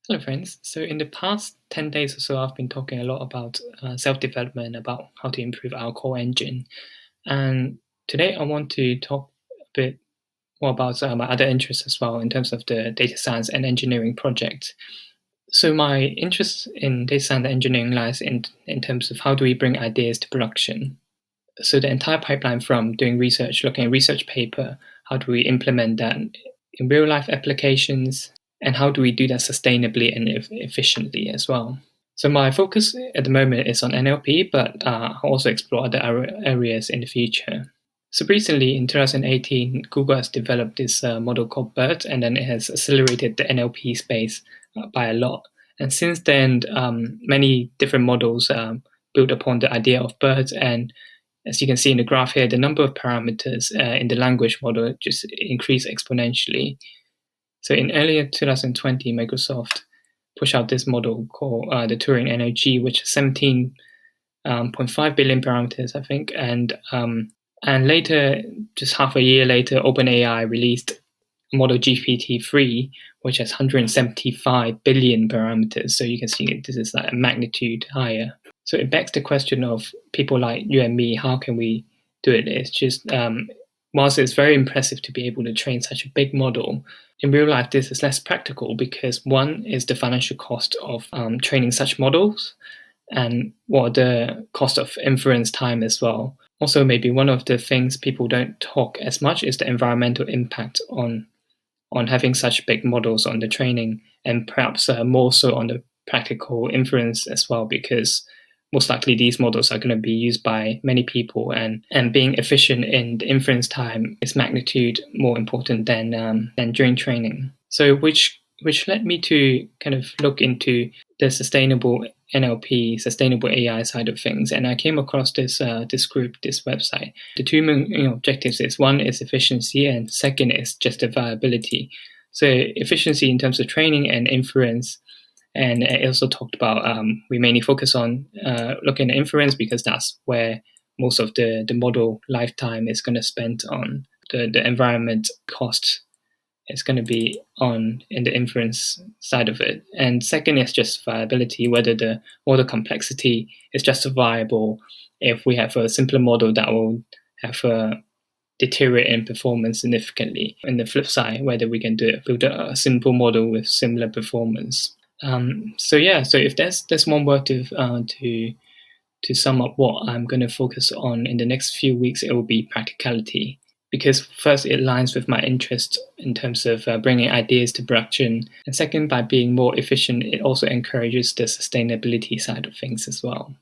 Hello, friends. So, in the past 10 days or so, I've been talking a lot about self development, about how to improve our core engine. And today, I want to talk a bit more about my other interests as well in terms of the data science and engineering project. So, my interest in data science and engineering lies in terms of how do we bring ideas to production. So, the entire pipeline from doing research, looking at research paper, how do we implement that in real life applications, and how do we do that sustainably and efficiently as well. So my focus at the moment is on NLP, but I'll also explore other areas in the future. So recently, in 2018, Google has developed this model called BERT, and then it has accelerated the NLP space by a lot. And since then, many different models built upon the idea of BERT. And as you can see in the graph here, the number of parameters in the language model just increased exponentially. So in earlier 2020, Microsoft pushed out this model called the Turing-NLG, which is 17.5 billion parameters, I think. And later, just half a year later, OpenAI released model GPT-3, which has 175 billion parameters. So you can see this is like a magnitude higher. So it begs the question of people like you and me, how can we do it? It's just, whilst it's very impressive to be able to train such a big model, in real life, this is less practical because one is the financial cost of training such models and what the cost of inference time as well. Also, maybe one of the things people don't talk as much is the environmental impact on having such big models on the training, and perhaps more so on the practical inference as well, because most likely these models are going to be used by many people, and being efficient in the inference time is magnitude more important than during training. So which led me to kind of look into the sustainable NLP, sustainable AI side of things, and I came across this group, this website. The two main objectives is one is efficiency, and second is justifiability. So efficiency in terms of training and inference, and it also talked about we mainly focus on looking at inference because that's where most of the model lifetime is going to spend on the environment cost is going to be on in the inference side of it. And second is justifiability, whether the model complexity is justifiable if we have a simpler model that will have a deteriorate in performance significantly. And the flip side, whether we can build a simple model with similar performance. So if there's one word to sum up what I'm going to focus on in the next few weeks, it will be practicality. Because first, it aligns with my interest in terms of bringing ideas to production. And second, by being more efficient, it also encourages the sustainability side of things as well.